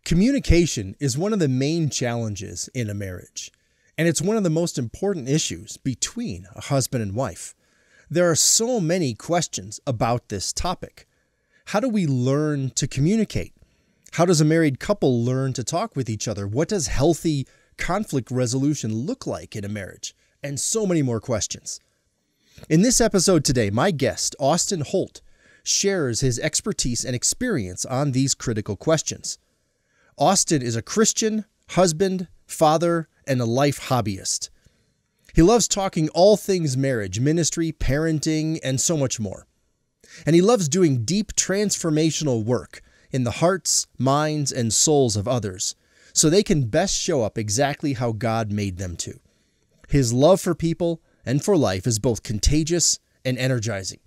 Communication is one of the main challenges in a marriage, and it's one of the most important issues between a husband and wife. There are so many questions about this topic. How do we learn to communicate? How does a married couple learn to talk with each other? What does healthy conflict resolution look like in a marriage? And so many more questions. In this episode today, my guest, Austin Holt, shares his expertise and experience on these critical questions. Austin is a Christian, husband, father, and a life hobbyist. He loves talking all things marriage, ministry, parenting, and so much more. And he loves doing deep transformational work in the hearts, minds, and souls of others so they can best show up exactly how God made them to. His love for people and for life is both contagious and energizing.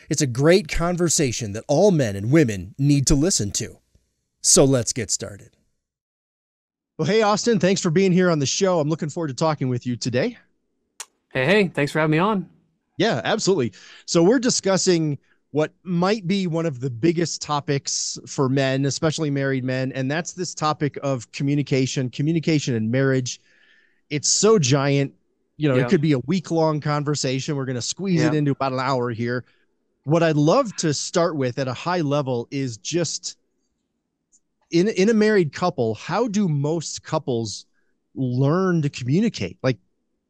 It's a great conversation that all men and women need to listen to. So let's get started. Well, hey, Austin, thanks for being here on the show. I'm looking forward to talking with you today. Hey, thanks for having me on. Yeah, absolutely. So we're discussing what might be one of the biggest topics for men, especially married men, and that's this topic of communication in marriage. It's so giant, It could be a week-long conversation. We're going to squeeze it into about an hour here. What I'd love to start with at a high level is just in a married couple, how do most couples learn to communicate? Like,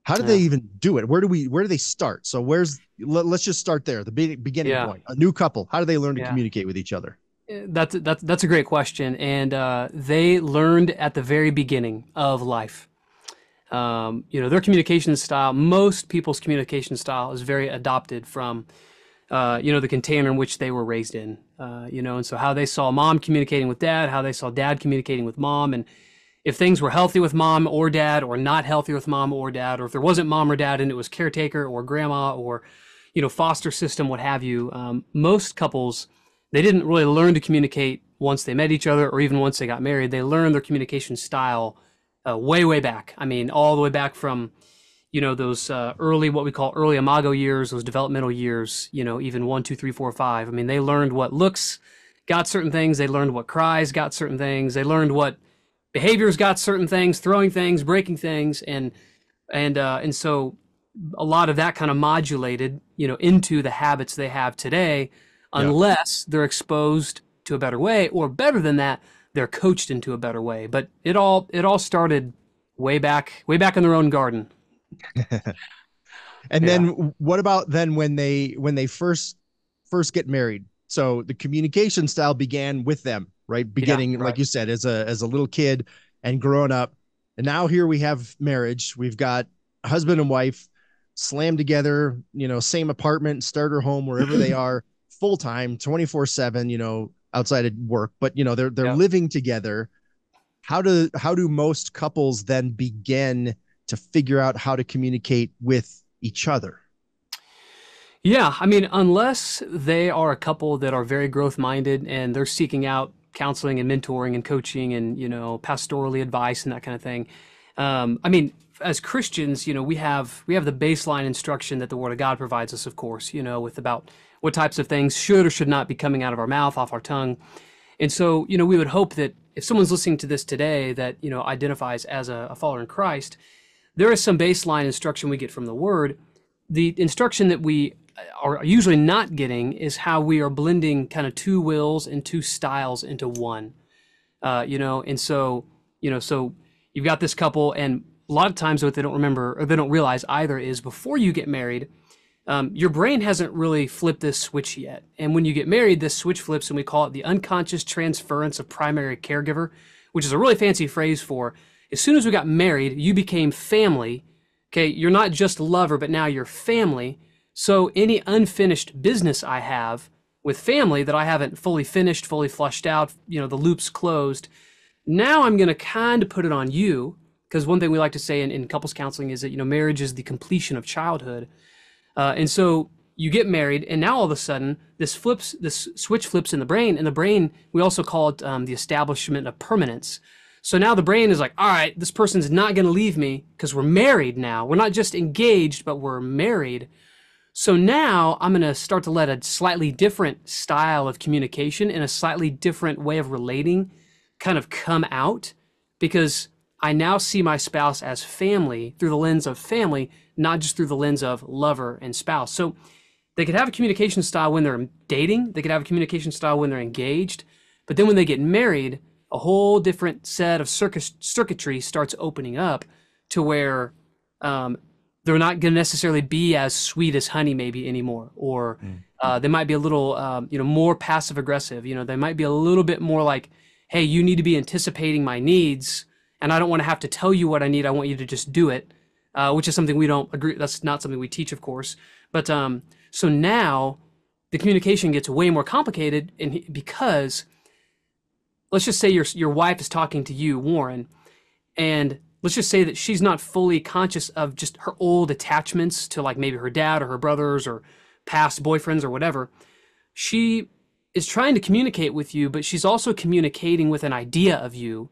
how do they even do it? Where do they start? So let's just start there, the beginning point. A new couple, how do they learn to communicate with each other? That's a great question. And they learned at the very beginning of life. Their communication style, most people's communication style is very adopted from the container in which they were raised in, and so how they saw mom communicating with dad, how they saw dad communicating with mom, and if things were healthy with mom or dad or not healthy with mom or dad, or if there wasn't mom or dad and it was caretaker or grandma or, foster system, what have you, most couples, they didn't really learn to communicate once they met each other or even once they got married. They learned their communication style way back. I mean, all the way back from those early, what we call early imago years, those developmental years, even 1, 2, 3, 4, 5. I mean, they learned what looks got certain things. They learned what cries got certain things. They learned what behaviors got certain things, throwing things, breaking things. And so a lot of that kind of modulated, into the habits they have today, unless they're exposed to a better way, or better than that, they're coached into a better way. But it all started way back in their own garden. And then what about then when they first get married? So the communication style began with them, right? Beginning, like you said, as a little kid and growing up. And now here we have marriage. We've got husband and wife slammed together, same apartment, starter home, wherever they are, full time, 24/7, outside of work, but they're living together. How do most couples then begin to figure out how to communicate with each other? Yeah, I mean, unless they are a couple that are very growth-minded and they're seeking out counseling and mentoring and coaching and, pastorally advice and that kind of thing. I mean, as Christians, we have the baseline instruction that the Word of God provides us, of course, with about what types of things should or should not be coming out of our mouth, off our tongue. And so, we would hope that if someone's listening to this today that, identifies as a follower in Christ, there is some baseline instruction we get from the Word. The instruction that we are usually not getting is how we are blending kind of two wills and two styles into one. And so, so you've got this couple, and a lot of times what they don't remember or they don't realize either is before you get married, your brain hasn't really flipped this switch yet. And when you get married, this switch flips, and we call it the unconscious transference of primary caregiver, which is a really fancy phrase for as soon as we got married, you became family. Okay, you're not just a lover, but now you're family. So any unfinished business I have with family that I haven't fully finished, fully flushed out, the loop's closed, now I'm going to kind of put it on you, because one thing we like to say in couples counseling is that, marriage is the completion of childhood. And so you get married, and now all of a sudden this switch flips in the brain, and the brain, we also call it the establishment of permanence. So now the brain is like, all right, this person's not going to leave me because we're married now. We're not just engaged, but we're married. So now I'm going to start to let a slightly different style of communication and a slightly different way of relating kind of come out because I now see my spouse as family through the lens of family, not just through the lens of lover and spouse. So they could have a communication style when they're dating, they could have a communication style when they're engaged, but then when they get married, a whole different set of circuitry starts opening up to where they're not going to necessarily be as sweet as honey maybe anymore, or they might be a little more passive aggressive. They might be a little bit more like, hey, you need to be anticipating my needs, and I don't want to have to tell you what I need. I want you to just do it, which is something we don't agree. That's not something we teach, of course. But so now the communication gets way more complicated, and because let's just say your wife is talking to you, Warren, and let's just say that she's not fully conscious of just her old attachments to like maybe her dad or her brothers or past boyfriends or whatever. She is trying to communicate with you, but she's also communicating with an idea of you,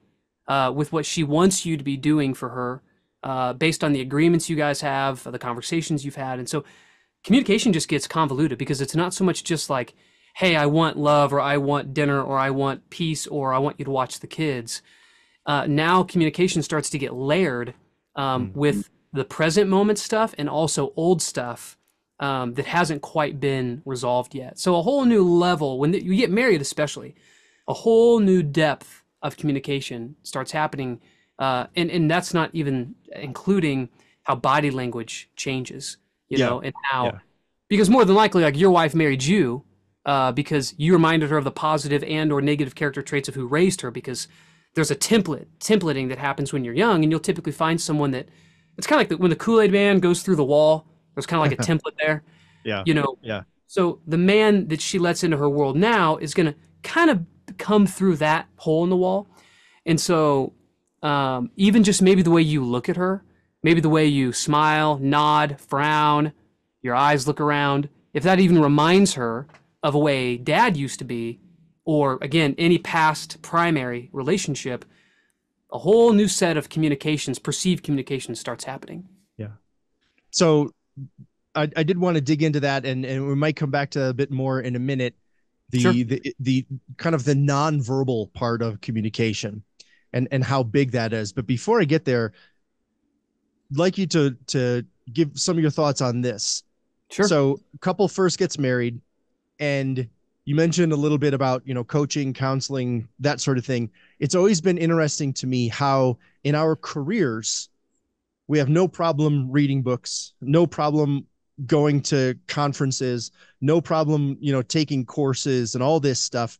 with what she wants you to be doing for her, based on the agreements you guys have, the conversations you've had. And so communication just gets convoluted because it's not so much just like, hey, I want love, or I want dinner, or I want peace, or I want you to watch the kids. Now communication starts to get layered with the present moment stuff and also old stuff that hasn't quite been resolved yet. So a whole new level, when you get married especially, a whole new depth of communication starts happening. And that's not even including how body language changes, and how, because more than likely, like your wife married you because you reminded her of the positive and or negative character traits of who raised her, because there's a templating that happens when you're young, and you'll typically find someone that it's kind of like when the Kool-Aid man goes through the wall, there's kind of like a template there. So the man that she lets into her world now is going to kind of come through that hole in the wall. And so even just maybe the way you look at her, maybe the way you smile, nod, frown, your eyes look around, if that even reminds her of a way dad used to be, or again, any past primary relationship, a whole new set of communications, perceived communications starts happening. Yeah. So I did want to dig into that, and we might come back to a bit more in a minute. The kind of the nonverbal part of communication and how big that is. But before I get there, I'd like you to give some of your thoughts on this. Sure. So a couple first gets married, and you mentioned a little bit about, coaching, counseling, that sort of thing. It's always been interesting to me how in our careers, we have no problem reading books, no problem going to conferences, no problem, taking courses and all this stuff.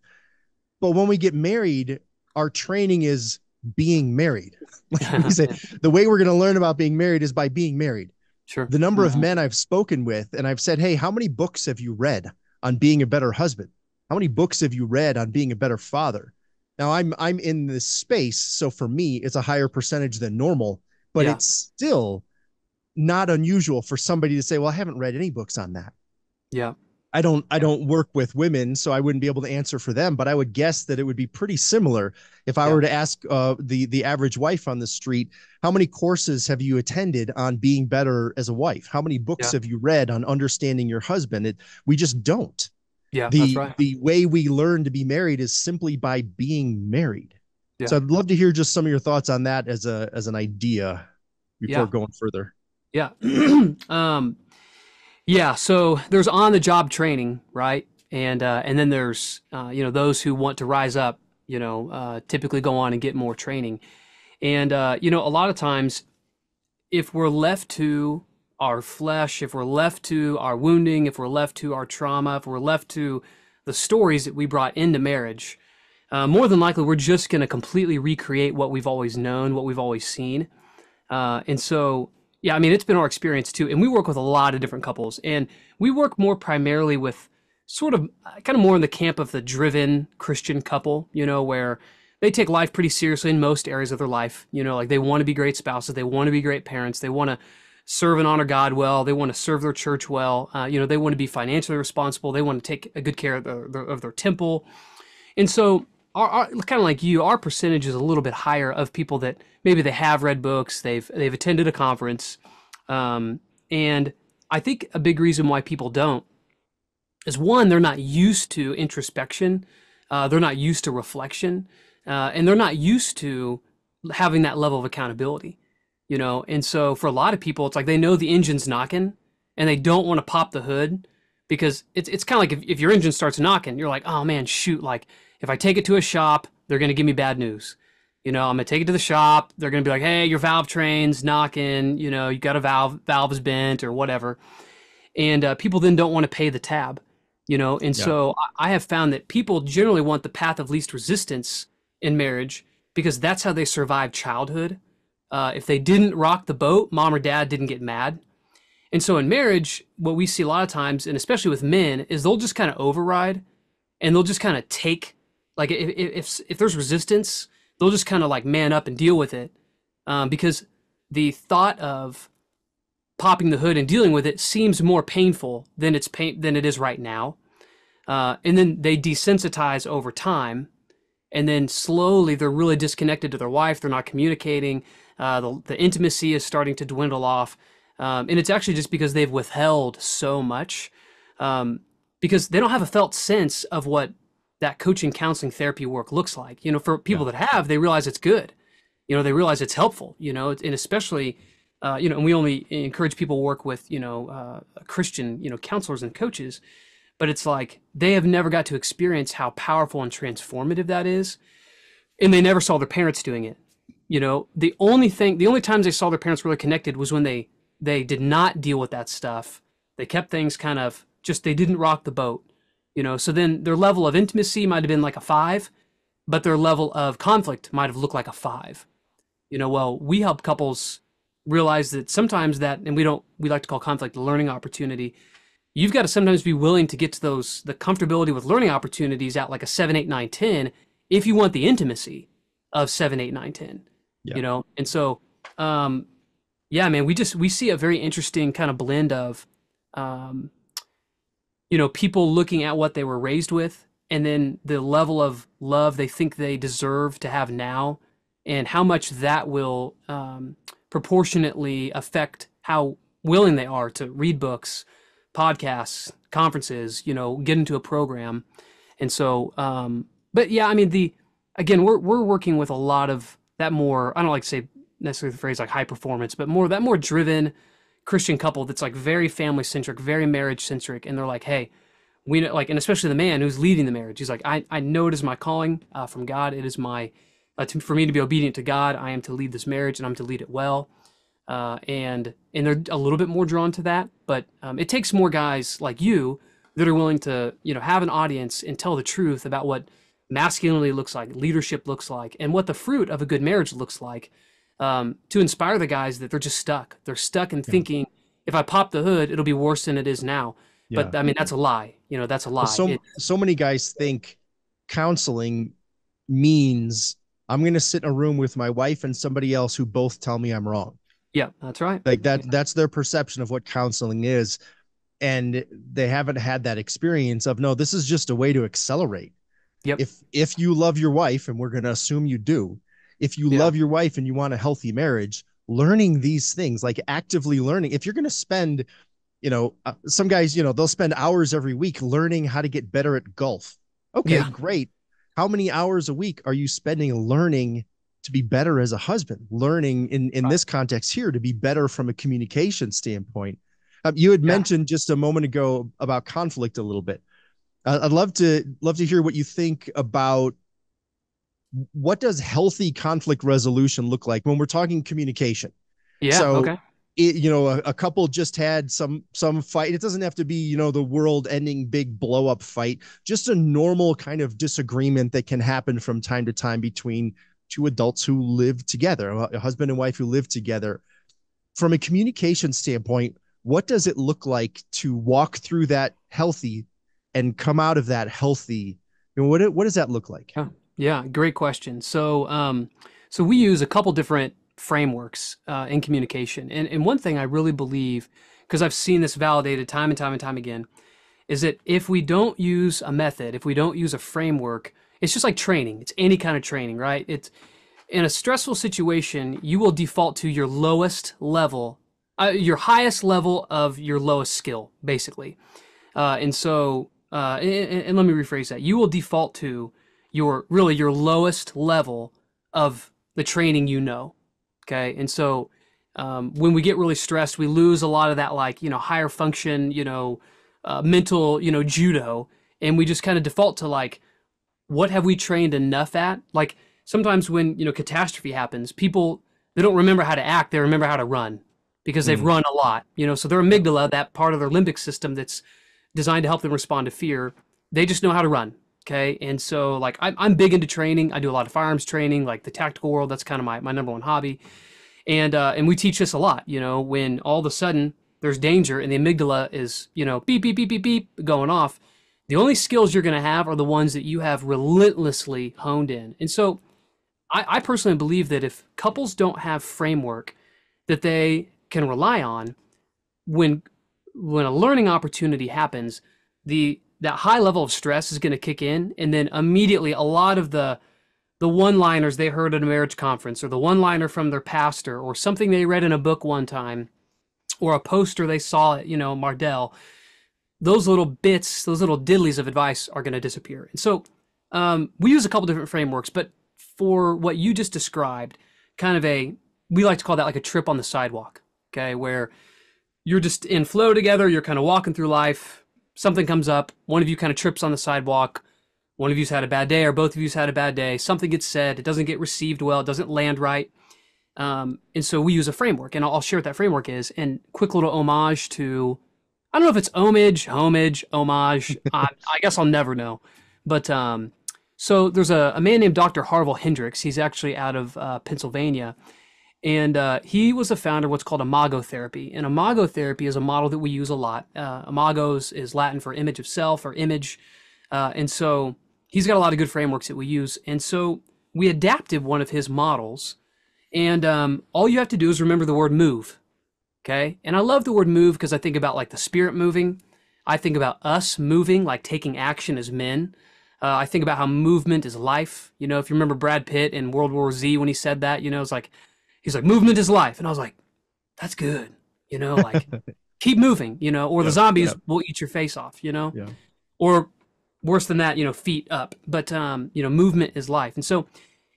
But when we get married, our training is being married. Like we say, the way we're going to learn about being married is by being married. Sure. The number of men I've spoken with, and I've said, hey, how many books have you read on being a better husband? How many books have you read on being a better father? Now I'm in this space, so for me, it's a higher percentage than normal, but it's still not unusual for somebody to say, well, I haven't read any books on that. Yeah. I don't work with women, so I wouldn't be able to answer for them, but I would guess that it would be pretty similar if I were to ask the average wife on the street, how many courses have you attended on being better as a wife? How many books have you read on understanding your husband? We just don't. Yeah, that's right. The way we learn to be married is simply by being married. Yeah. So I'd love to hear just some of your thoughts on that as an idea before going further. Yeah. So there's on-the-job training, right? And then there's those who want to rise up, typically go on and get more training. And a lot of times, if we're left to our flesh, if we're left to our wounding, if we're left to our trauma, if we're left to the stories that we brought into marriage, more than likely we're just going to completely recreate what we've always known, what we've always seen. And so, it's been our experience too. And we work with a lot of different couples, and we work more primarily with sort of kind of more in the camp of the driven Christian couple, where they take life pretty seriously in most areas of their life. Like they want to be great spouses. They want to be great parents. They want to serve and honor God well. They want to serve their church well. They want to be financially responsible. They want to take a good care of their temple. And so our kind of like you, our percentage is a little bit higher of people that maybe they have read books, they've attended a conference. And I think a big reason why people don't is, one, they're not used to introspection. They're not used to reflection. and they're not used to having that level of accountability, you know. And so for a lot of people, it's like they know the engine's knocking, and they don't want to pop the hood because it's kind of like if your engine starts knocking, you're like, oh man, shoot, like if I take it to a shop, they're gonna give me bad news. You know, I'm gonna take it to the shop. They're gonna be like, "Hey, your valve train's knocking. You know, you got a valve is bent or whatever." And people then don't want to pay the tab. You know, and Yeah. so I have found that people generally want the path of least resistance in marriage because that's how they survived childhood. If they didn't rock the boat, mom or dad didn't get mad. And so in marriage, what we see a lot of times, and especially with men, is they'll just kind of override and they'll just kind of take, like if there's resistance, they'll just kind of like man up and deal with it, because the thought of popping the hood and dealing with it seems more painful than than it is right now. And then they desensitize over time, and then slowly they're really disconnected to their wife. They're not communicating. The intimacy is starting to dwindle off, and it's actually just because they've withheld so much, because they don't have a felt sense of what that coaching, counseling, therapy work looks like. You know, for people Yeah. that have, they realize it's good. You know, they realize it's helpful. You know, and especially, you know, and we only encourage people to work with, you know, Christian, you know, counselors and coaches. But it's like they have never got to experience how powerful and transformative that is, and they never saw their parents doing it. You know, the only times they saw their parents really connected was when they did not deal with that stuff. They kept things kind of just, they didn't rock the boat. You know, so then their level of intimacy might have been like a 5, but their level of conflict might have looked like a 5. You know, well, we help couples realize that sometimes that, and we like to call conflict a learning opportunity. You've got to sometimes be willing to get to the comfortability with learning opportunities at like a 7, 8, 9, 10, if you want the intimacy of 7, 8, 9, 10. Yeah. You know, and so, yeah, man, we see a very interesting kind of blend of, you know, people looking at what they were raised with, and then the level of love they think they deserve to have now, and how much that will proportionately affect how willing they are to read books, podcasts, conferences, you know, get into a program. And so, but yeah, I mean, again, we're working with a lot of that more, I don't like to say necessarily the phrase like high performance, but more driven Christian couple that's like very family centric, very marriage centric. And they're like, hey, we know, like, and especially the man who's leading the marriage. He's like, I know it is my calling from God. It is my, for me to be obedient to God. I am to lead this marriage and I'm to lead it well. And they're a little bit more drawn to that, but it takes more guys like you that are willing to, you know, have an audience and tell the truth about what masculinity looks like, leadership looks like, and what the fruit of a good marriage looks like, to inspire the guys that they're just stuck. They're stuck in Yeah. thinking, if I pop the hood, it'll be worse than it is now. Yeah. But I mean, that's a lie. You know, that's a Well, lie. so many guys think counseling means I'm going to sit in a room with my wife and somebody else who both tell me I'm wrong. Yeah, that's right. Like that's their perception of what counseling is. And they haven't had that experience of, no, this is just a way to accelerate. Yep. If you love your wife, and we're going to assume you do, if you Yeah. love your wife and you want a healthy marriage, learning these things, like actively learning, if you're going to spend, you know, some guys, you know, they'll spend hours every week learning how to get better at golf. Okay, Yeah. great. How many hours a week are you spending learning to be better as a husband, learning in Right. this context here to be better from a communication standpoint? You had Yeah. mentioned just a moment ago about conflict a little bit. I'd love to hear what you think about what does healthy conflict resolution look like when we're talking communication. Yeah. So, Okay. you know, a couple just had some fight. It doesn't have to be, you know, the world-ending big blow-up fight. Just a normal kind of disagreement that can happen from time to time between two adults who live together, a husband and wife who live together. From a communication standpoint, what does it look like to walk through that healthy and come out of that healthy? You know, what does that look like? Yeah. Yeah. Great question. So, so we use a couple different frameworks in communication, and one thing I really believe, because I've seen this validated time and time and time again, is that if we don't use a method, if we don't use a framework, it's just like training. It's any kind of training, right? It's in a stressful situation, you will default to your lowest level, your highest level of your lowest skill, basically. And so, and let me rephrase that. You will default to your lowest level of the training, okay? And so when we get really stressed, we lose a lot of that, like, higher function, mental, judo, and we just kind of default to like, what have we trained enough at? Like sometimes when, catastrophe happens, people, they don't remember how to act, they remember how to run because they've run a lot, so their amygdala, that part of their limbic system that's designed to help them respond to fear, they just know how to run. Okay. And so like I'm big into training. I do a lot of firearms training, like the tactical world. That's kind of my number one hobby. And we teach this a lot, when all of a sudden there's danger and the amygdala is, beep, beep, beep, beep, beep, going off. The only skills you're going to have are the ones that you have relentlessly honed in. And so I personally believe that if couples don't have framework that they can rely on, when a learning opportunity happens, that high level of stress is going to kick in, and then immediately a lot of the one-liners they heard at a marriage conference, or the one-liner from their pastor, or something they read in a book one time, or a poster they saw at, Mardell, those little bits, those little diddlies of advice are going to disappear. And so we use a couple different frameworks, but for what you just described, we like to call that like a trip on the sidewalk, okay, where you're just in flow together, you're kind of walking through life, something comes up, one of you kind of trips on the sidewalk, one of you's had a bad day, or both of you's had a bad day, something gets said, it doesn't get received well, it doesn't land right. And so we use a framework, and I'll share what that framework is. And quick little homage to, I don't know if it's homage, I guess I'll never know. But so there's a man named Dr. Harville Hendricks. He's actually out of Pennsylvania. And he was the founder of what's called imago therapy. And imago therapy is a model that we use a lot. Imagos is Latin for image of self, or image. And so he's got a lot of good frameworks that we use. And so we adapted one of his models. And all you have to do is remember the word move. Okay? And I love the word move because I think about like the spirit moving. I think about us moving, like taking action as men. I think about how movement is life. If you remember Brad Pitt in World War Z when he said that, it's like, he's like, movement is life. And I was like, that's good. Like keep moving, or the zombies will eat your face off, or worse than that, feet up. But, movement is life. And so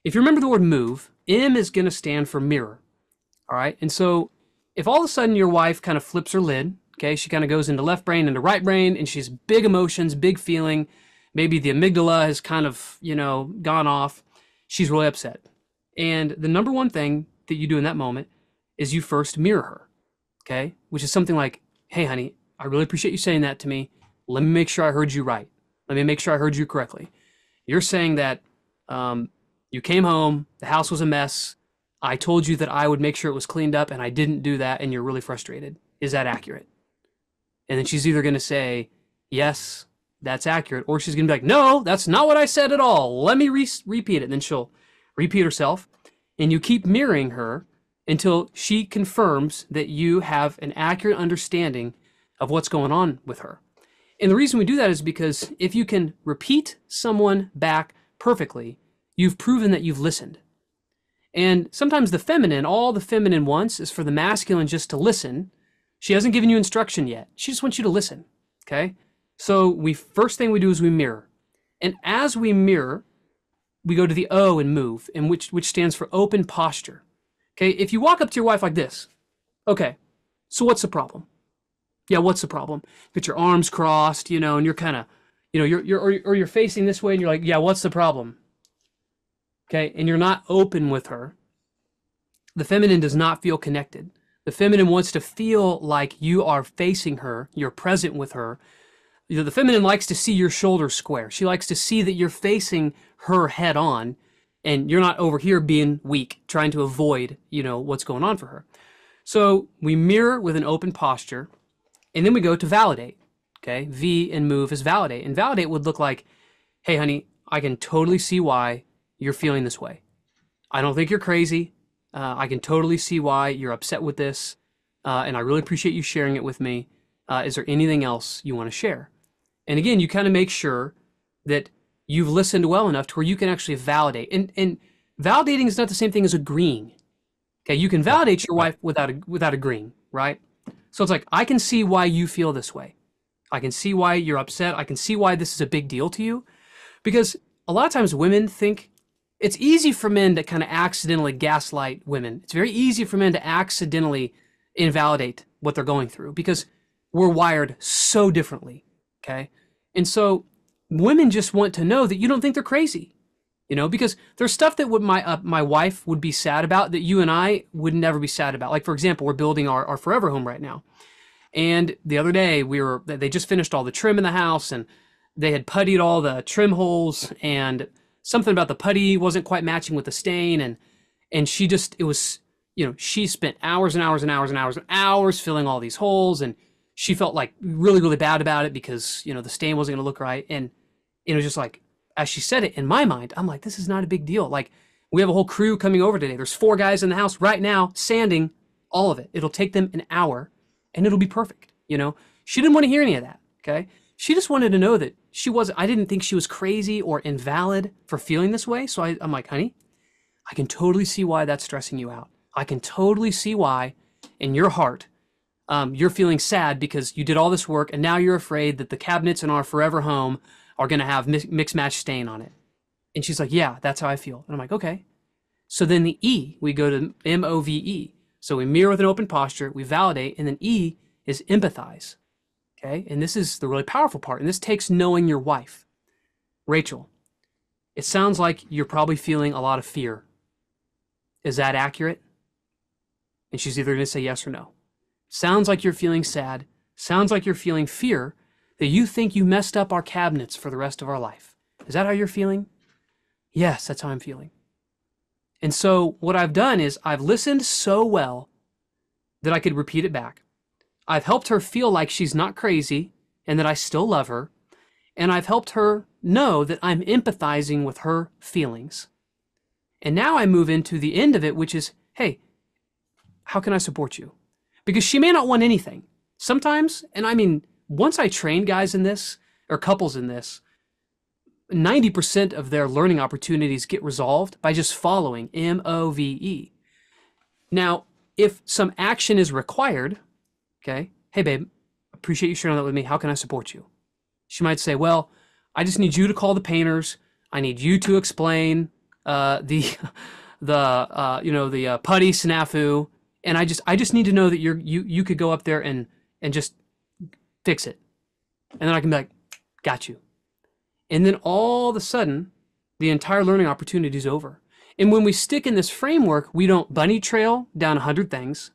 if you remember the word move, M is going to stand for mirror. All right. And so if all of a sudden your wife kind of flips her lid, okay, she kind of goes into left brain, into right brain, and she's big emotions, big feeling. Maybe the amygdala has kind of, gone off. She's really upset. And the number one thing that you do in that moment is you first mirror her, okay? Which is something like, hey, honey, I really appreciate you saying that to me. Let me make sure I heard you right. Let me make sure I heard you correctly. You're saying that you came home, the house was a mess. I told you that I would make sure it was cleaned up, and I didn't do that, and you're really frustrated. Is that accurate? And then she's either going to say, yes, that's accurate, or she's going to be like, no, that's not what I said at all. Let me repeat it. And then she'll repeat herself. And you keep mirroring her until she confirms that you have an accurate understanding of what's going on with her. And the reason we do that is because if you can repeat someone back perfectly, you've proven that you've listened. And sometimes the feminine, all the feminine wants is for the masculine just to listen. She hasn't given you instruction yet. She just wants you to listen, okay? So first thing we do is we mirror. And as we mirror, we go to the O and move, and which stands for open posture. Okay, if you walk up to your wife like this, okay, so what's the problem? Yeah, what's the problem? Get your arms crossed, and you're kind of, you're facing this way, and you're like, yeah, what's the problem? Okay, and you're not open with her. The feminine does not feel connected. The feminine wants to feel like you are facing her, you're present with her. The feminine likes to see your shoulders square. She likes to see that you're facing her head on, and you're not over here being weak, trying to avoid, what's going on for her. So we mirror with an open posture, and then we go to validate. Okay, V in move is validate. And validate would look like, hey, honey, I can totally see why you're feeling this way. I don't think you're crazy. I can totally see why you're upset with this, and I really appreciate you sharing it with me. Is there anything else you want to share? And again, you kind of make sure that you've listened well enough to where you can actually validate. And validating is not the same thing as agreeing. Okay, you can validate your wife without agreeing, right? So it's like, I can see why you feel this way. I can see why you're upset. I can see why this is a big deal to you. Because a lot of times women think it's easy for men to kind of accidentally gaslight women. It's very easy for men to accidentally invalidate what they're going through because we're wired so differently. Okay. And so women just want to know that you don't think they're crazy, because there's stuff that would my wife would be sad about that you and I would never be sad about. Like, for example, we're building our forever home right now. And the other day they just finished all the trim in the house and they had puttied all the trim holes and something about the putty wasn't quite matching with the stain. And she she spent hours and hours and hours and hours and hours filling all these holes. And she felt like really, really bad about it because, the stain wasn't going to look right. And it was just like, as she said it, in my mind, I'm like, this is not a big deal. Like, we have a whole crew coming over today. There's 4 guys in the house right now sanding all of it. It'll take them an hour and it'll be perfect. She didn't want to hear any of that. Okay. She just wanted to know that I didn't think she was crazy or invalid for feeling this way. So I'm like, honey, I can totally see why that's stressing you out. I can totally see why in your heart, you're feeling sad because you did all this work and now you're afraid that the cabinets in our forever home are going to have mixed match stain on it. And she's like, yeah, that's how I feel. And I'm like, okay. So then the E, we go to MOVE. So we mirror with an open posture, we validate, and then E is empathize. Okay. And this is the really powerful part. And this takes knowing your wife. Rachel, it sounds like you're probably feeling a lot of fear. Is that accurate? And she's either going to say yes or no. Sounds like you're feeling sad. Sounds like you're feeling fear that you think you messed up our cabinets for the rest of our life. Is that how you're feeling? Yes, that's how I'm feeling. And so what I've done is I've listened so well that I could repeat it back. I've helped her feel like she's not crazy and that I still love her. And I've helped her know that I'm empathizing with her feelings. And now I move into the end of it, which is, hey, how can I support you? Because she may not want anything. Sometimes, and I mean, once I train guys in this, or couples in this, 90% of their learning opportunities get resolved by just following MOVE. Now, if some action is required, okay, hey babe, appreciate you sharing that with me. How can I support you? She might say, well, I just need you to call the painters. I need you to explain the putty snafu, and I just need to know that you could go up there and just fix it. And then I can be like, got you. And then all of a sudden, the entire learning opportunity is over. And when we stick in this framework, we don't bunny trail down 100 things.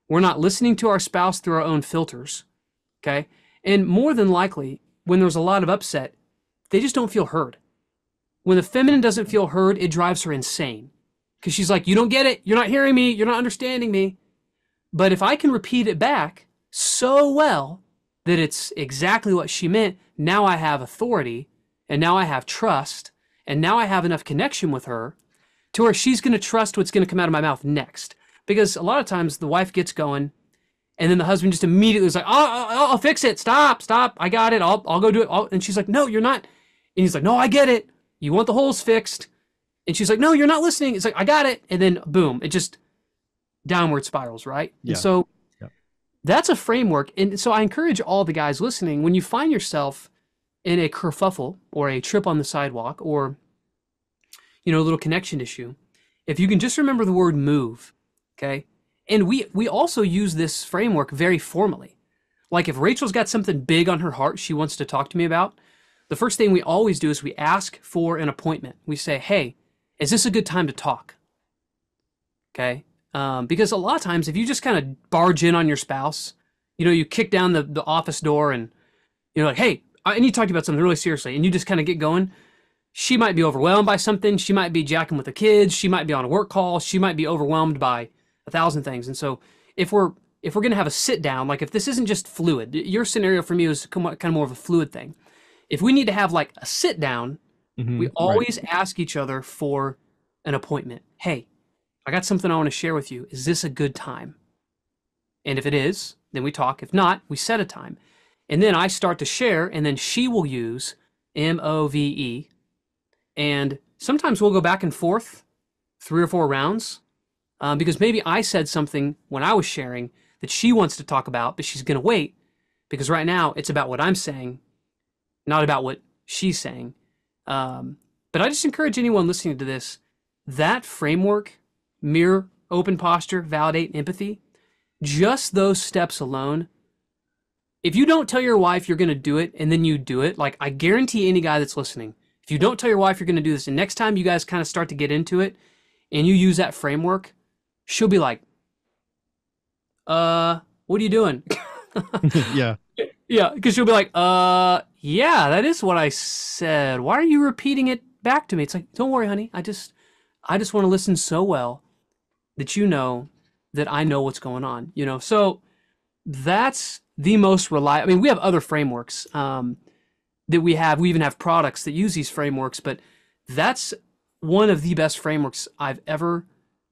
We're not listening to our spouse through our own filters. Okay. And more than likely, when there's a lot of upset, they just don't feel heard. When the feminine doesn't feel heard, it drives her insane. Because she's like, you don't get it. You're not hearing me. You're not understanding me. But if I can repeat it back so well that it's exactly what she meant, now I have authority, and now I have trust, and now I have enough connection with her to where she's going to trust what's going to come out of my mouth next. Because a lot of times the wife gets going, and then the husband just immediately is like, I'll fix it. Stop. I got it. I'll go do it. And she's like, no, you're not. And he's like, no, I get it. You want the holes fixed. And she's like, no, you're not listening. It's like, I got it. And then boom, it just downward spirals, right? Yeah. And so that's a framework. And so I encourage all the guys listening, when you find yourself in a kerfuffle or a trip on the sidewalk or, a little connection issue, if you can just remember the word move, okay? And we also use this framework very formally. Like if Rachel's got something big on her heart she wants to talk to me about, the first thing we always do is we ask for an appointment. We say, hey, is this a good time to talk? Okay? Because a lot of times if you just kind of barge in on your spouse, you kick down the office door and you're like, hey, I need to talk to you about something really seriously. And you just kind of get going. She might be overwhelmed by something. She might be jacking with the kids. She might be on a work call. She might be overwhelmed by 1,000 things. And so if we're going to have a sit down, like if this isn't just fluid, your scenario for me is kind of more of a fluid thing. If we need to have like a sit down, we always ask each other for an appointment. Hey, I got something I want to share with you. Is this a good time? And if it is, then we talk. If not, we set a time. And then I start to share, and then she will use MOVE. And sometimes we'll go back and forth 3 or 4 rounds because maybe I said something when I was sharing that she wants to talk about, but she's going to wait because right now it's about what I'm saying, not about what she's saying. But I just encourage anyone listening to this, that framework, mirror, open posture, validate, empathy, just those steps alone. If you don't tell your wife you're going to do it and then you do it, like I guarantee any guy that's listening, if you don't tell your wife you're going to do this, and next time you guys kind of start to get into it and you use that framework, she'll be like, what are you doing? Yeah. Yeah, because she'll be like, yeah, that is what I said. Why are you repeating it back to me? It's like, don't worry, honey. I just want to listen so well that you know that I know what's going on, you know? So that's the most reliable. I mean, we have other frameworks that we have. We even have products that use these frameworks, but that's one of the best frameworks I've ever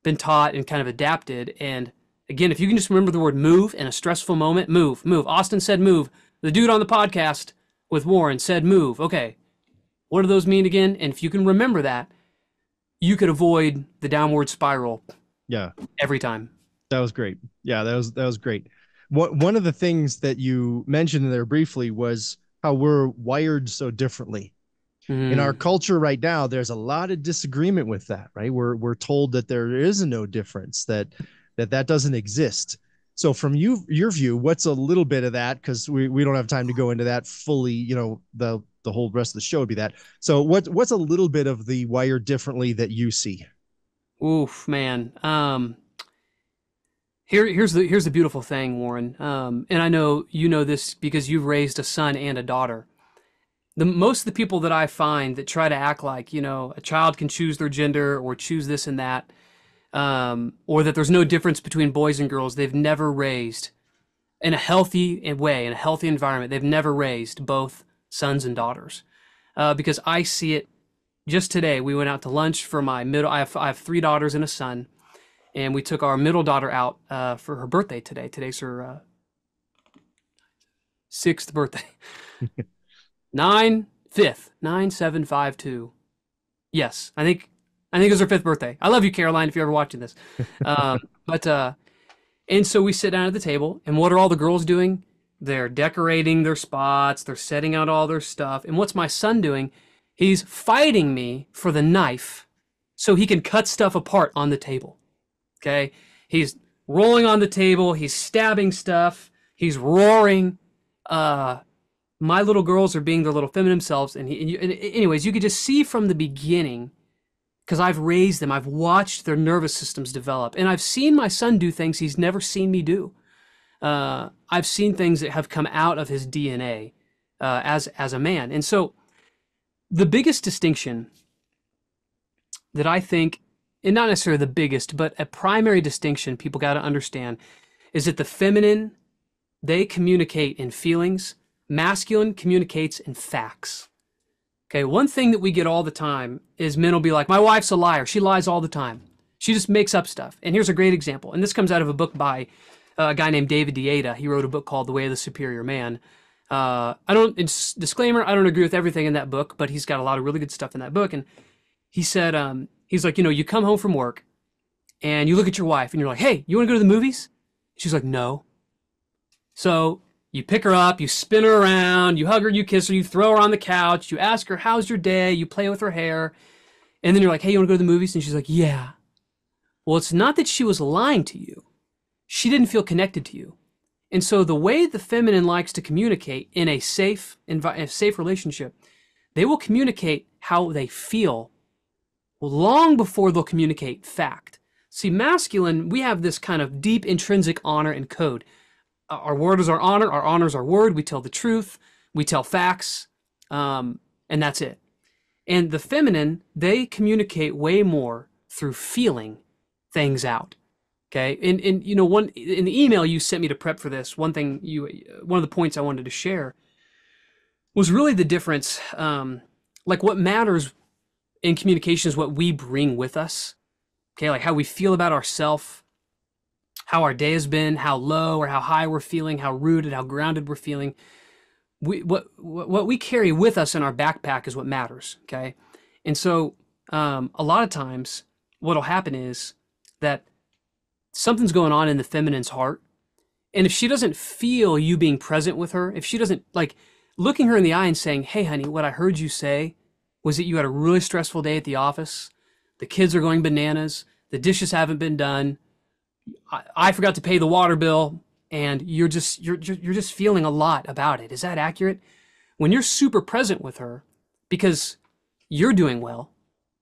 been taught and kind of adapted. And again, if you can just remember the word move in a stressful moment, move. Austin said move. The dude on the podcast with Warren said move. Okay, what do those mean again? And if you can remember that, you could avoid the downward spiral. Yeah. Every time. That was great. Yeah, that was great. One of the things that you mentioned there briefly was how we're wired so differently. In our culture right now, there's a lot of disagreement with that, right? We're told that there is no difference, that doesn't exist. So from your view, what's a little bit of that? Because we don't have time to go into that fully, you know, the whole rest of the show would be that. So what's a little bit of the wired differently that you see? Oof, man. Here's the beautiful thing, Warren. And I know you know this because you've raised a son and a daughter. Most of the people that I find that try to act like, you know, a child can choose their gender or choose this and that, or that there's no difference between boys and girls, they've never raised in a healthy way, in a healthy environment, they've never raised both sons and daughters. Because I see it. Just today, we went out to lunch for my middle. I have 3 daughters and a son, and we took our middle daughter out for her birthday today. Today's her 6th birthday. 9752. Yes, I think it was her 5th birthday. I love you, Caroline, if you're ever watching this. And so we sit down at the table, and what are all the girls doing? They're decorating their spots. They're setting out all their stuff. And what's my son doing? He's fighting me for the knife so he can cut stuff apart on the table. Okay? He's rolling on the table. He's stabbing stuff. He's roaring. My little girls are being their little feminine selves. And anyways, you could just see from the beginning, because I've raised them, I've watched their nervous systems develop. And I've seen my son do things he's never seen me do. I've seen things that have come out of his DNA as a man. And so the biggest distinction that I think, and not necessarily the biggest, but a primary distinction people got to understand is that the feminine, they communicate in feelings. Masculine communicates in facts. Okay, one thing that we get all the time is men will be like, my wife's a liar. She lies all the time. She just makes up stuff. And here's a great example. And this comes out of a book by a guy named David Deida. He wrote a book called The Way of the Superior Man. Disclaimer, I don't agree with everything in that book, but he's got a lot of really good stuff in that book. And he said, he's like, you know, you come home from work and you look at your wife and you're like, hey, you want to go to the movies? She's like, no. So you pick her up, you spin her around, you hug her, you kiss her, you throw her on the couch, you ask her, how's your day? You play with her hair. And then you're like, hey, you want to go to the movies? And she's like, yeah. Well, it's not that she was lying to you. She didn't feel connected to you. And so the way the feminine likes to communicate in a safe relationship, they will communicate how they feel long before they'll communicate fact. See, masculine, we have this kind of deep intrinsic honor and code. Our word is our honor is our word. We tell the truth, we tell facts, and that's it. And the feminine, they communicate way more through feeling things out. Okay, and you know, in the email you sent me to prep for this, one of the points I wanted to share was really the difference. Like what matters in communication is what we bring with us. Okay, like how we feel about ourselves, how our day has been, how low or how high we're feeling, how rooted, how grounded we're feeling. What we carry with us in our backpack is what matters. Okay, and so a lot of times what'll happen is that something's going on in the feminine's heart. And if she doesn't feel you being present with her, if she doesn't like looking her in the eye and saying, hey, honey, what I heard you say Was it you had a really stressful day at the office? The kids are going bananas. The dishes haven't been done. I forgot to pay the water bill, and you're just feeling a lot about it. Is that accurate? When you're super present with her because you're doing well,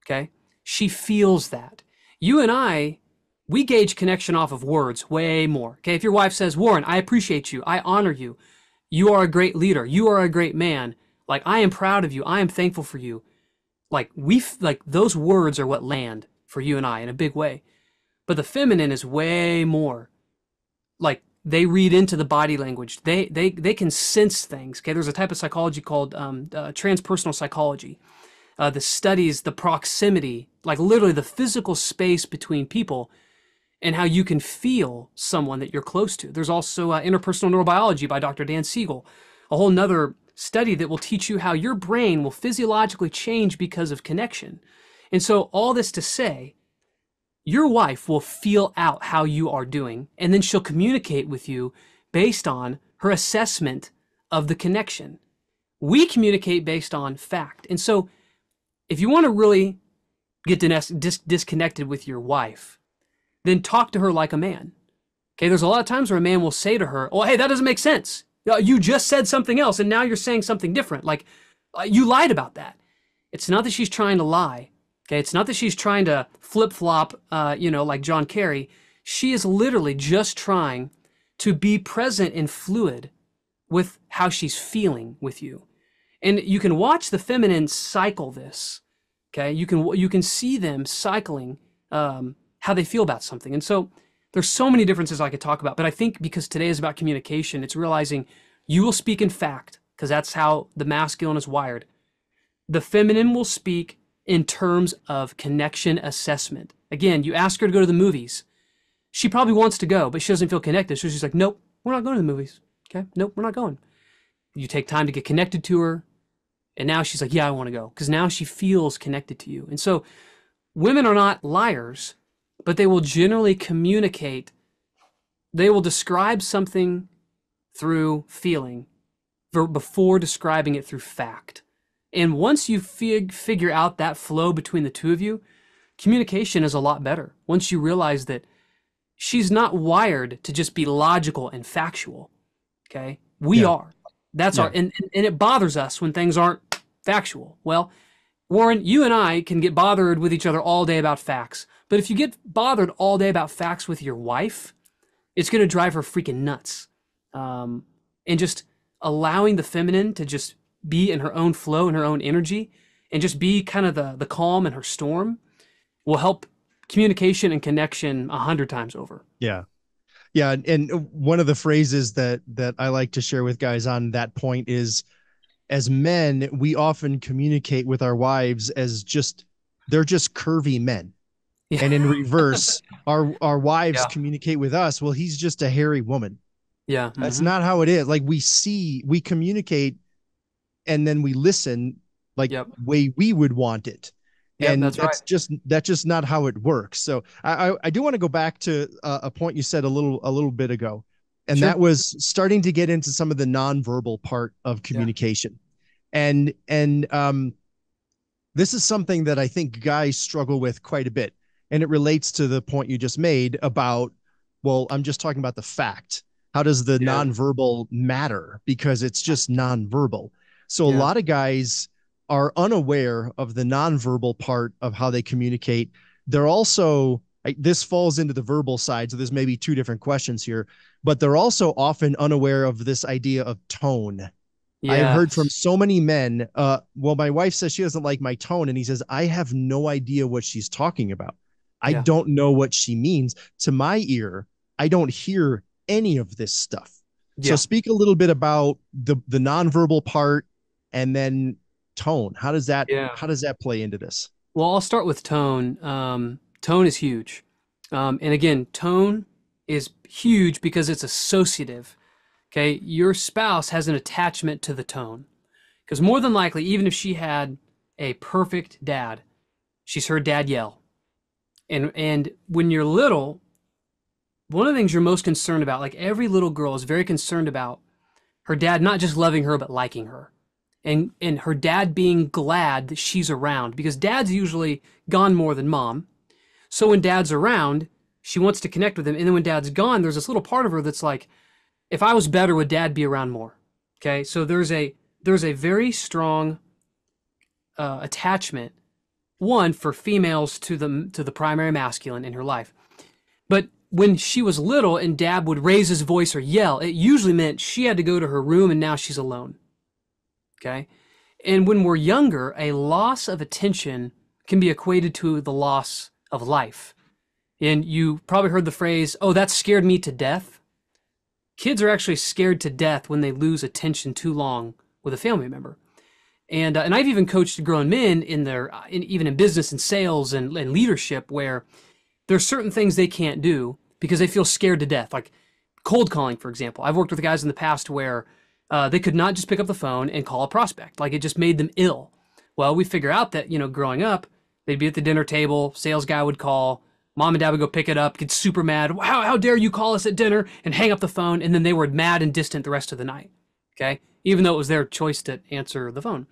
okay? She feels that. You and I, we gauge connection off of words way more. Okay, if your wife says, "Warren, I appreciate you. I honor you. You are a great leader. You are a great man. Like, I am proud of you. I am thankful for you." Like those words are what land for you and I in a big way. But the feminine is way more like they read into the body language. They can sense things. Okay, there's a type of psychology called transpersonal psychology. The studies the proximity, like literally the physical space between people, and how you can feel someone that you're close to. There's also interpersonal neurobiology by Dr. Dan Siegel, a whole nother study that will teach you how your brain will physiologically change because of connection. And so all this to say, your wife will feel out how you are doing, and then she'll communicate with you based on her assessment of the connection. We communicate based on fact. And so if you want to really get disconnected with your wife, then talk to her like a man. Okay, there's a lot of times where a man will say to her, "Oh, hey, that doesn't make sense. You just said something else, and now you're saying something different. Like, you lied about that." It's not that she's trying to lie. Okay, it's not that she's trying to flip-flop, like John Kerry. She is literally just trying to be present and fluid with how she's feeling with you. And you can watch the feminine cycle this. Okay, you can see them cycling how they feel about something. And so there's so many differences I could talk about, but I think because today is about communication, it's realizing you will speak in fact, because that's how the masculine is wired. The feminine will speak in terms of connection assessment. Again, you ask her to go to the movies. She probably wants to go, but she doesn't feel connected. So she's like, "Nope, we're not going to the movies." Okay, "Nope, we're not going." You take time to get connected to her, and now she's like, "Yeah, I want to go," because now she feels connected to you. And so women are not liars, but they will generally communicate. They will describe something through feeling before describing it through fact. And once you figure out that flow between the two of you, communication is a lot better. Once you realize that she's not wired to just be logical and factual. Okay, we are. That's our, and it bothers us when things aren't factual. Well, Warren, you and I can get bothered with each other all day about facts. But if you get bothered all day about facts with your wife, it's going to drive her freaking nuts. And just allowing the feminine to just be in her own flow and her own energy and just be kind of the calm in her storm will help communication and connection 100 times over. Yeah. Yeah. And one of the phrases that I like to share with guys on that point is, as men, we often communicate with our wives as they're just curvy men. Yeah. And in reverse, our wives communicate with us, well, he's just a hairy woman. Yeah. Mm-hmm. That's not how it is. Like we communicate and then we listen like way we would want it. Yep, and that's just not how it works. So I do want to go back to a point you said a little bit ago. And that was starting to get into some of the nonverbal part of communication. And this is something that I think guys struggle with quite a bit. And it relates to the point you just made about, well, I'm just talking about the fact. How does the nonverbal matter? Because it's just nonverbal. So a lot of guys are unaware of the nonverbal part of how they communicate. They're also, this falls into the verbal side. So there's maybe two different questions here, but they're also often unaware of this idea of tone. Yes. I've heard from so many men, well, my wife says she doesn't like my tone. And he says, I have no idea what she's talking about. I don't know what she means. To my ear, I don't hear any of this stuff. So speak a little bit about the nonverbal part and then tone. How does that play into this? Well, I'll start with tone. Tone is huge. And again, tone is huge because it's associative. Okay. Your spouse has an attachment to the tone, because more than likely, even if she had a perfect dad, she's heard dad yell. And when you're little, one of the things you're most concerned about, like every little girl is very concerned about her dad, not just loving her, but liking her. and her dad being glad that she's around, because dad's usually gone more than mom. So when dad's around, she wants to connect with him. And then when dad's gone, there's this little part of her that's like, if I was better, would dad be around more? Okay. So there's a very strong attachment, one, for females to the primary masculine in her life. But when she was little and dad would raise his voice or yell, it usually meant she had to go to her room and now she's alone. Okay. And when we're younger, a loss of attention can be equated to the loss of life. And you probably heard the phrase, oh, that scared me to death. Kids are actually scared to death when they lose attention too long with a family member. And I've even coached grown men even in business and sales and leadership, where there's certain things they can't do because they feel scared to death. Like cold calling, for example. I've worked with guys in the past where they could not just pick up the phone and call a prospect. Like it just made them ill. Well, we figure out that, growing up, they'd be at the dinner table, sales guy would call, mom and dad would go pick it up, get super mad. How dare you call us at dinner, and hang up the phone. And then they were mad and distant the rest of the night. Okay. Even though it was their choice to answer the phone.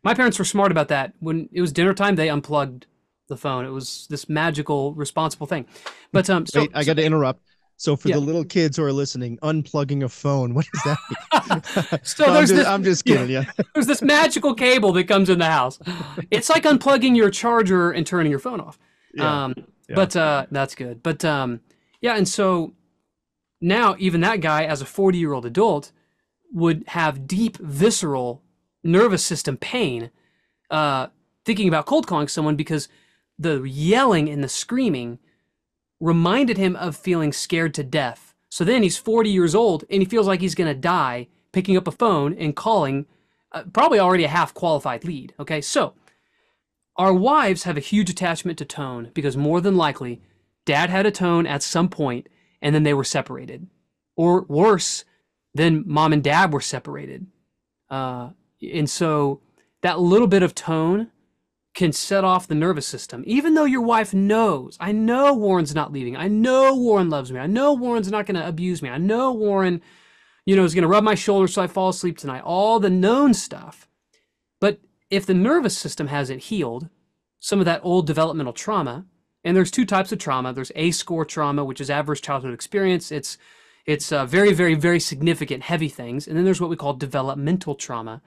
My parents were smart about that. When it was dinner time, they unplugged the phone. It was this magical, responsible thing. But wait, I got to interrupt. So for the little kids who are listening, unplugging a phone, what does that mean? So I'm just kidding. Yeah. There's this magical cable that comes in the house. It's like unplugging your charger and turning your phone off. Yeah. But that's good. But yeah, and so now even that guy, as a 40-year-old adult, would have deep, visceral nervous system pain thinking about cold calling someone, because the yelling and the screaming reminded him of feeling scared to death. So then he's 40 years old and he feels like he's going to die picking up a phone and calling probably already a half qualified lead. Okay, so our wives have a huge attachment to tone because more than likely dad had a tone at some point and then they were separated, or worse, then mom and dad were separated. And so that little bit of tone can set off the nervous system, even though your wife knows, I know Warren's not leaving. I know Warren loves me. I know Warren's not going to abuse me. I know Warren, is going to rub my shoulder so I fall asleep tonight. All the known stuff. But if the nervous system hasn't healed some of that old developmental trauma, and there's two types of trauma. There's A-score trauma, which is adverse childhood experience. It's very, very, very significant, heavy things. And then there's what we call developmental trauma,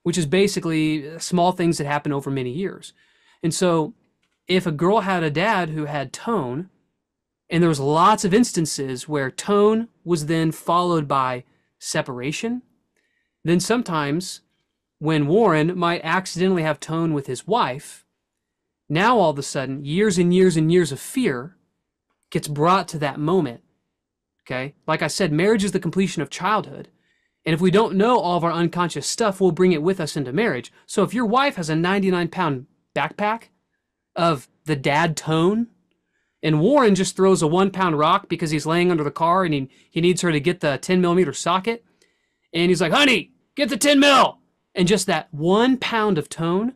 which is basically small things that happen over many years. And so if a girl had a dad who had tone, and there was lots of instances where tone was then followed by separation, then sometimes when Warren might accidentally have tone with his wife, now all of a sudden, years and years and years of fear gets brought to that moment. Okay? Like I said, marriage is the completion of childhood. And if we don't know all of our unconscious stuff, we'll bring it with us into marriage. So if your wife has a 99-pound backpack of the dad tone, and Warren just throws a 1-pound rock because he's laying under the car and he needs her to get the 10-millimeter socket, and he's like, honey, get the 10 mil. And just that 1 pound of tone,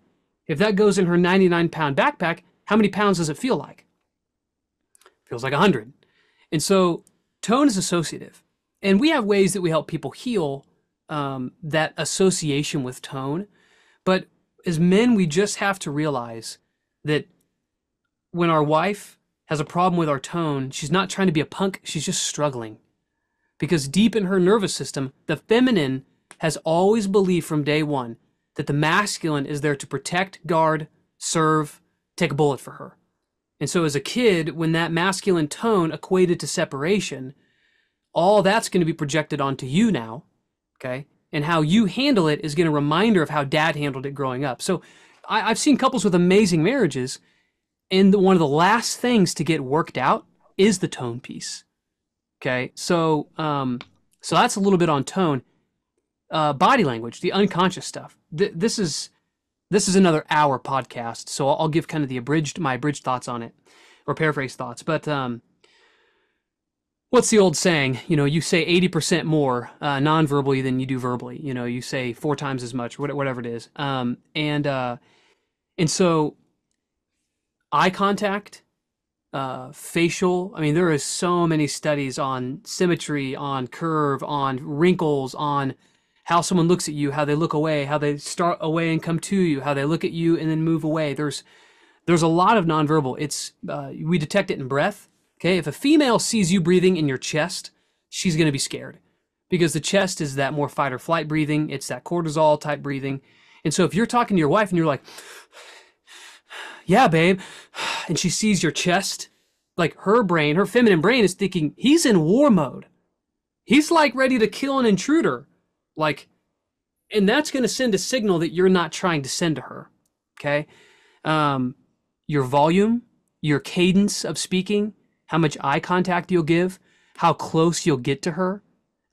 if that goes in her 99-pound backpack, how many pounds does it feel like? Feels like 100. And so tone is associative. And we have ways that we help people heal that association with tone. But as men, we just have to realize that when our wife has a problem with our tone, she's not trying to be a punk, she's just struggling. Because deep in her nervous system, the feminine has always believed from day one that the masculine is there to protect, guard, serve, take a bullet for her. And so as a kid, when that masculine tone equated to separation, all that's going to be projected onto you now, okay? And how you handle it is going to remind her of how dad handled it growing up. So I've seen couples with amazing marriages, and one of the last things to get worked out is the tone piece, okay? So that's a little bit on tone. Body language, the unconscious stuff. This is another hour podcast, so I'll give kind of my abridged thoughts on it, or paraphrase thoughts. But what's the old saying? You say 80% more non-verbally than you do verbally. You say 4 times as much, whatever it is. And so eye contact, facial. I mean, there is so many studies on symmetry, on curve, on wrinkles, on how someone looks at you, how they look away, how they start away and come to you, how they look at you and then move away. There's a lot of nonverbal. It's we detect it in breath. Okay, if a female sees you breathing in your chest, she's going to be scared because the chest is that more fight or flight breathing. It's that cortisol type breathing. And so if you're talking to your wife and you're like, yeah, babe, and she sees your chest, like her brain, her feminine brain is thinking, he's in war mode. He's like ready to kill an intruder. Like, and that's going to send a signal that you're not trying to send to her. Okay. Your volume, your cadence of speaking, how much eye contact you'll give, how close you'll get to her,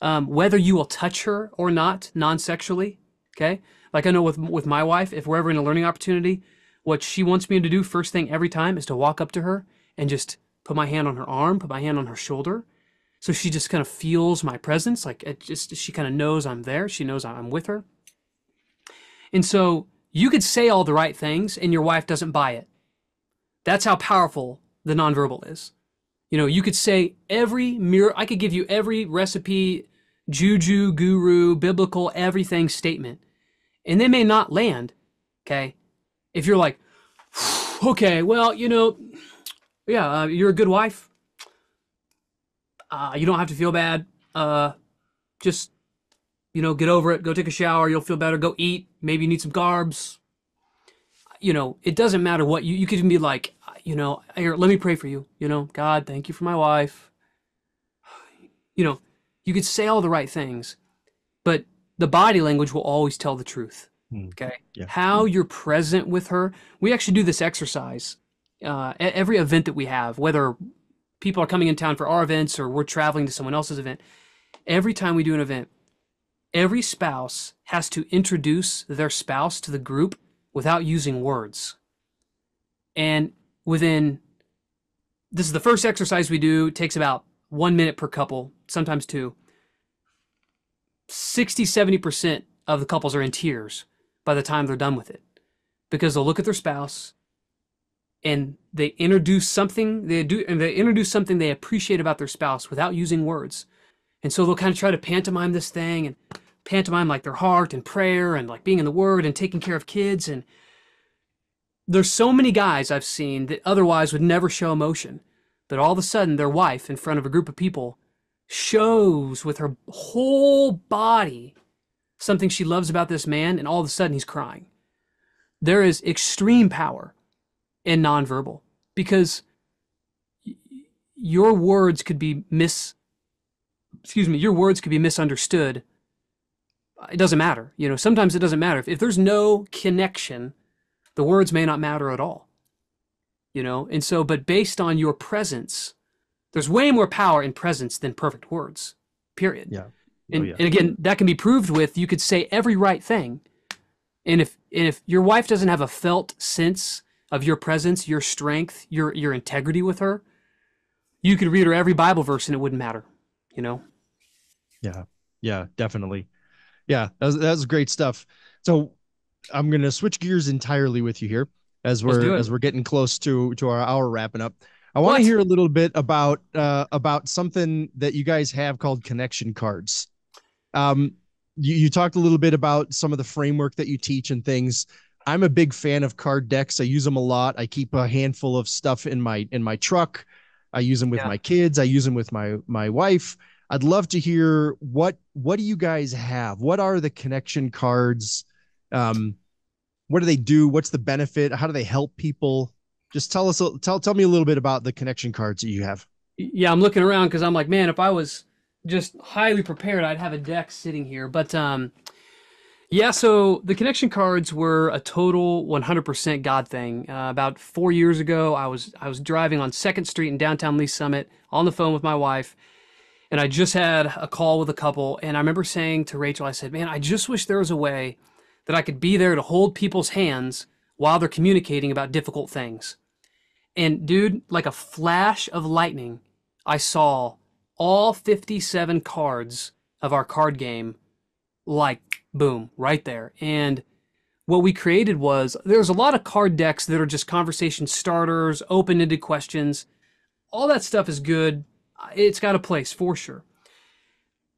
whether you will touch her or not non-sexually. Okay. Like I know with my wife, if we're ever in a learning opportunity, what she wants me to do first thing every time is to walk up to her and just put my hand on her arm, put my hand on her shoulder. So she just kind of feels my presence. Like she kind of knows I'm there. She knows I'm with her. And so you could say all the right things and your wife doesn't buy it. That's how powerful the nonverbal is. You know, you could say I could give you every recipe, juju, guru, biblical, everything statement, and they may not land. Okay. If you're like, okay, well, yeah, you're a good wife. You don't have to feel bad. Just, get over it. Go take a shower. You'll feel better. Go eat. Maybe you need some carbs. It doesn't matter what you could even be like, here, let me pray for you. God, thank you for my wife. You could say all the right things, but the body language will always tell the truth. Okay. Yeah. How you're present with her. We actually do this exercise at every event that we have, whether people are coming in town for our events or we're traveling to someone else's event. Every time we do an event, every spouse has to introduce their spouse to the group without using words. And this is the first exercise we do. It takes about 1 minute per couple, sometimes 2. 60-70% of the couples are in tears by the time they're done with it because they'll look at their spouse and they introduce something they appreciate about their spouse without using words. And so they'll kind of try to pantomime this thing and pantomime like their heart and prayer and like being in the word and taking care of kids. And there's so many guys I've seen that otherwise would never show emotion, but all of a sudden their wife in front of a group of people shows with her whole body something she loves about this man, and all of a sudden he's crying. There is extreme power in nonverbal because your words could be misunderstood. It doesn't matter. Sometimes it doesn't matter. If there's no connection, the words may not matter at all. And so, but based on your presence, there's way more power in presence than perfect words, period. Yeah. And again, that can be proved with, you could say every right thing. And if your wife doesn't have a felt sense of your presence, your strength, your integrity with her, you could read her every Bible verse and it wouldn't matter, Yeah. Yeah, definitely. Yeah, that was great stuff. So I'm going to switch gears entirely with you here as we're getting close to our hour wrapping up. I want to hear a little bit about something that you guys have called connection cards. You talked a little bit about some of the framework that you teach and things. I'm a big fan of card decks. I use them a lot. I keep a handful of stuff in my truck. I use them with my kids. I use them with my wife. I'd love to hear what do you guys have? What are the connection cards? What do they do? What's the benefit? How do they help people? Just tell me a little bit about the connection cards that you have. Yeah, I'm looking around because I'm like, man, if I was just highly prepared, I'd have a deck sitting here. But so the connection cards were a total 100% God thing. About 4 years ago, I was driving on 2nd Street in downtown Lee Summit on the phone with my wife, and I just had a call with a couple. And I remember saying to Rachel, I said, man, I just wish there was a way that I could be there to hold people's hands while they're communicating about difficult things. And dude, like a flash of lightning, I saw all 57 cards of our card game, like boom, right there. And what we created was, there's a lot of card decks that are just conversation starters, open-ended questions. All that stuff is good. It's got a place for sure.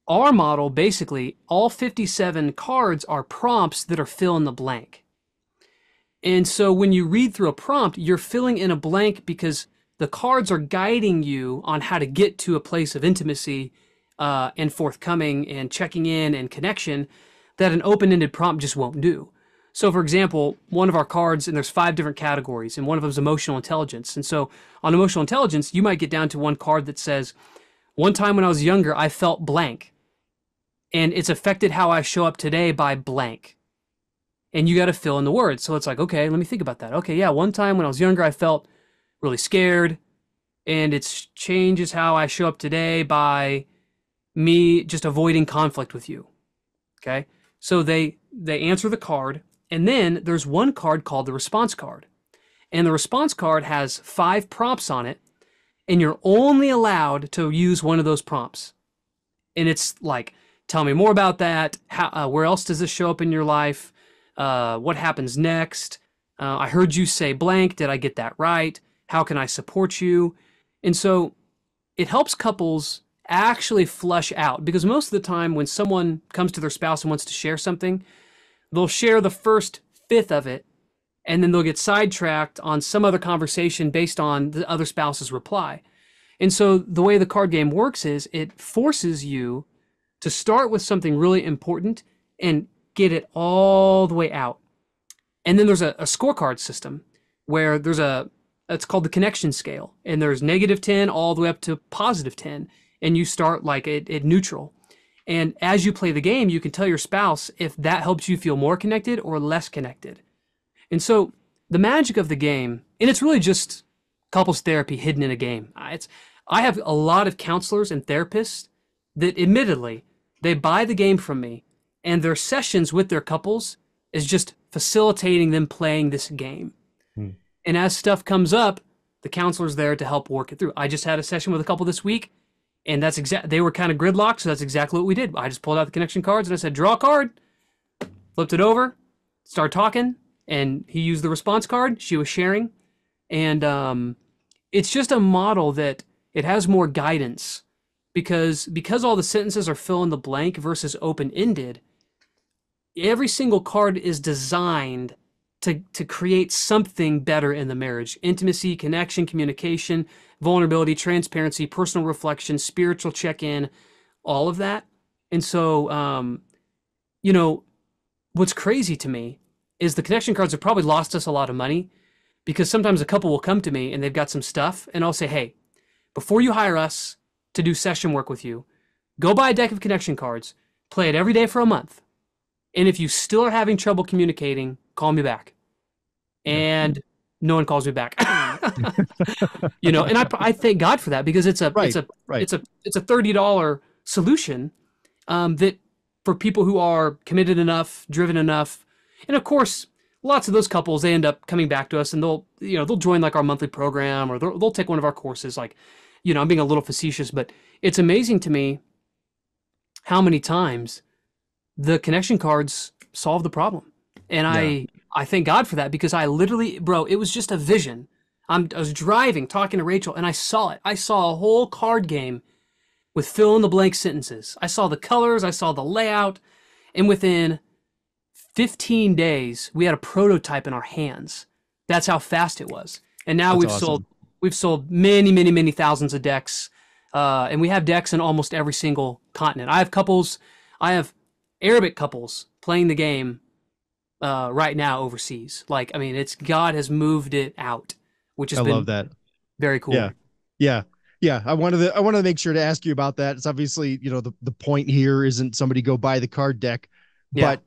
our model, basically, all 57 cards are prompts that are fill in the blank. And so when you read through a prompt, you're filling in a blank because the cards are guiding you on how to get to a place of intimacy and forthcoming and checking in and connection that an open-ended prompt just won't do. So for example, one of our cards, and there's 5 different categories, and one of them is emotional intelligence. And so on emotional intelligence, you might get down to one card that says, one time when I was younger, I felt blank, and it's affected how I show up today by blank. And you got to fill in the words. So it's like, okay, let me think about that. Okay, yeah, one time when I was younger, I felt really scared, and it changes how I show up today by me just avoiding conflict with you. Okay, so they answer the card, and then there's one card called the response card, and the response card has 5 prompts on it, and you're only allowed to use one of those prompts. And it's like, tell me more about that. How, where else does this show up in your life? What happens next? I heard you say blank. Did I get that right? How can I support you? And so it helps couples actually flush out, because most of the time when someone comes to their spouse and wants to share something, they'll share the first fifth of it, and then they'll get sidetracked on some other conversation based on the other spouse's reply. And so the way the card game works is it forces you to start with something really important and get it all the way out. And then there's a scorecard system where it's called the connection scale. And there's -10 all the way up to +10. And you start like at neutral. And as you play the game, you can tell your spouse if that helps you feel more connected or less connected. And so the magic of the game, and it's really just couples therapy hidden in a game. I have a lot of counselors and therapists that admittedly, they buy the game from me, and their sessions with their couples is just facilitating them playing this game. Hmm. And as stuff comes up, the counselor's there to help work it through. I just had a session with a couple this week, and they were kind of gridlocked, so that's exactly what we did. I just pulled out the connection cards and I said, draw a card, flipped it over, started talking, and he used the response card. She was sharing. And it's just a model that it has more guidance because all the sentences are fill in the blank versus open-ended. Every single card is designed to create something better in the marriage: intimacy, connection, communication, vulnerability, transparency, personal reflection, spiritual check-in, all of that. And so, what's crazy to me is the connection cards have probably lost us a lot of money, because sometimes a couple will come to me and they've got some stuff, and I'll say, hey, before you hire us to do session work with you, go buy a deck of connection cards, play it every day for a month. And if you still are having trouble communicating, call me back. And no one calls me back. And I thank God for that, because it's a $30 solution that for people who are committed enough, driven enough. And of course, lots of those couples, they end up coming back to us, and they'll join like our monthly program, or they'll take one of our courses. Like, I'm being a little facetious, but it's amazing to me how many times the connection cards solve the problem. And I thank God for that, because I literally, bro, it was just a vision. I was driving, talking to Rachel, and I saw it. I saw a whole card game with fill in the blank sentences. I saw the colors, I saw the layout, and within 15 days, we had a prototype in our hands. That's how fast it was. And now we've sold many, many, many thousands of decks. And we have decks in almost every single continent. I have Arabic couples playing the game right now overseas. Like, I mean, God has moved it out, which has been love that. Very cool. Yeah. I wanted to make sure to ask you about that. It's obviously, the point here isn't somebody go buy the card deck, but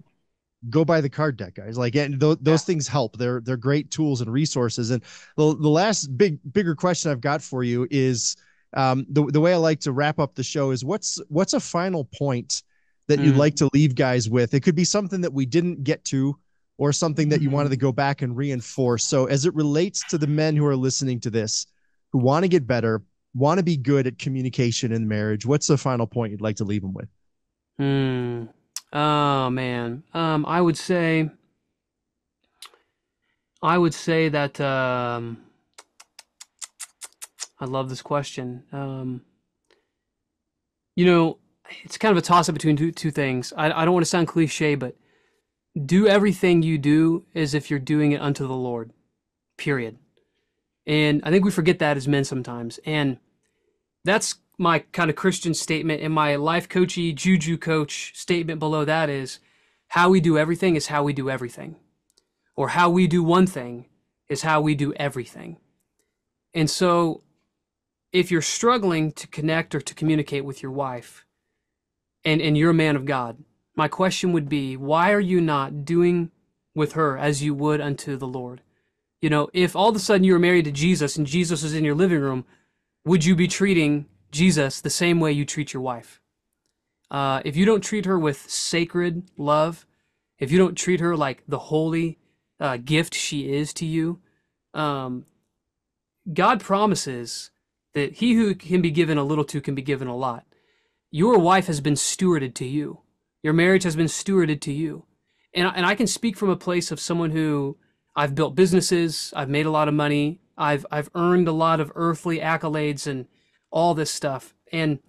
go buy the card deck, guys. Like, and those things help. They're great tools and resources. And the last bigger question I've got for you is, the way I like to wrap up the show is what's a final point that you'd like to leave guys with? It could be something that we didn't get to, or something that you wanted to go back and reinforce. So as it relates to the men who are listening to this, who want to get better, want to be good at communication in marriage, what's the final point you'd like to leave them with? Oh man. I would say that, I love this question. it's kind of a toss up between two things. I don't want to sound cliche, but do everything you do as if you're doing it unto the Lord, period. And I think we forget that as men sometimes. And that's my kind of Christian statement. And my life coachy, juju coach statement below that is how we do everything is how we do everything. Or how we do one thing is how we do everything. And so if you're struggling to connect or to communicate with your wife and you're a man of God, my question would be, why are you not doing with her as you would unto the Lord? You know, if all of a sudden you were married to Jesus and Jesus was in your living room, would you be treating Jesus the same way you treat your wife? If you don't treat her with sacred love, if you don't treat her like the holy gift she is to you, God promises that he who can be given a little to can be given a lot. Your wife has been stewarded to you. Your marriage has been stewarded to you. And I can speak from a place of someone who I've built businesses, I've made a lot of money, I've earned a lot of earthly accolades and all this stuff. And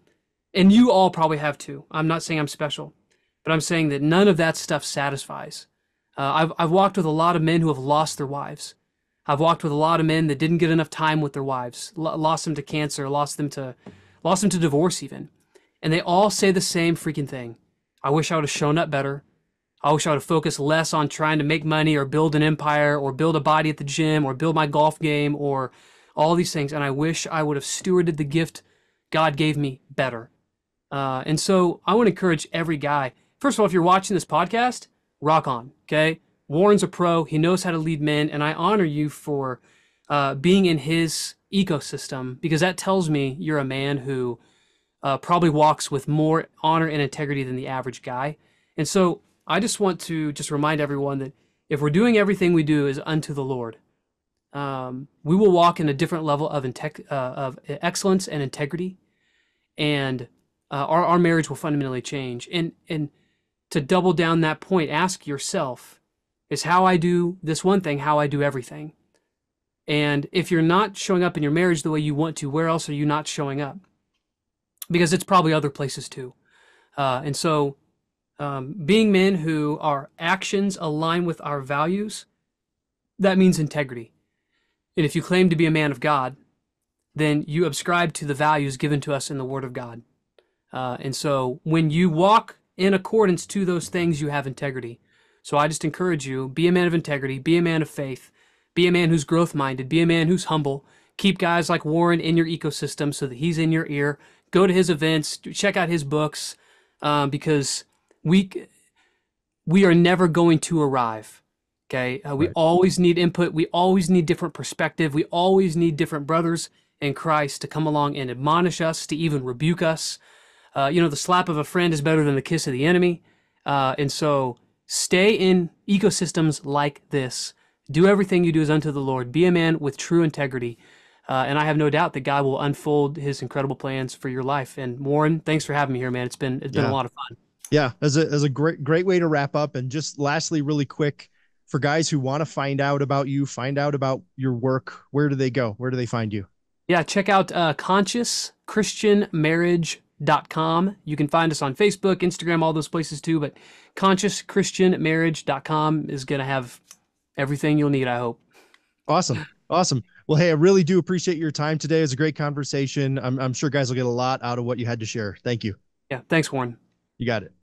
you all probably have too. I'm not saying I'm special, but I'm saying that none of that stuff satisfies. I've walked with a lot of men who have lost their wives. I've walked with a lot of men that didn't get enough time with their wives, lost them to cancer, lost them to divorce even. And they all say the same freaking thing. I wish I would have shown up better. I wish I would have focused less on trying to make money or build an empire or build a body at the gym or build my golf game or all these things. And I wish I would have stewarded the gift God gave me better. And so I want to encourage every guy. First of all, if you're watching this podcast, rock on, okay? Warren's a pro. He knows how to lead men. And I honor you for being in his ecosystem, because that tells me you're a man who probably walks with more honor and integrity than the average guy. And so I just want to remind everyone that if we're doing everything we do is unto the Lord, we will walk in a different level of excellence and integrity, and our marriage will fundamentally change. And to double down that point, ask yourself, is how I do this one thing how I do everything? And if you're not showing up in your marriage the way you want to, where else are you not showing up? Because it's probably other places too. And so being men who our actions align with our values, that means integrity. And if you claim to be a man of God, then you ascribe to the values given to us in the Word of God. And so when you walk in accordance to those things, you have integrity. So I just encourage you, be a man of integrity, be a man of faith, be a man who's growth-minded, be a man who's humble. Keep guys like Warren in your ecosystem so that he's in your ear. Go to his events, check out his books, because we are never going to arrive. Okay, we always need input. We always need different perspective. We always need different brothers in Christ to come along and admonish us, to even rebuke us. The slap of a friend is better than the kiss of the enemy. And so stay in ecosystems like this. Do everything you do as unto the Lord. Be a man with true integrity. And I have no doubt that God will unfold his incredible plans for your life. And Warren, thanks for having me here, man. It's been a lot of fun. Yeah, as a great way to wrap up. And just lastly, really quick, for guys who want to find out about you, find out about your work, where do they go? Where do they find you? Yeah, check out consciouschristianmarriage.com. You can find us on Facebook, Instagram, all those places too. But consciouschristianmarriage.com is going to have everything you'll need, I hope. Awesome. Well, hey, I really do appreciate your time today. It was a great conversation. I'm sure guys will get a lot out of what you had to share. Thank you. Yeah, thanks, Warren. You got it.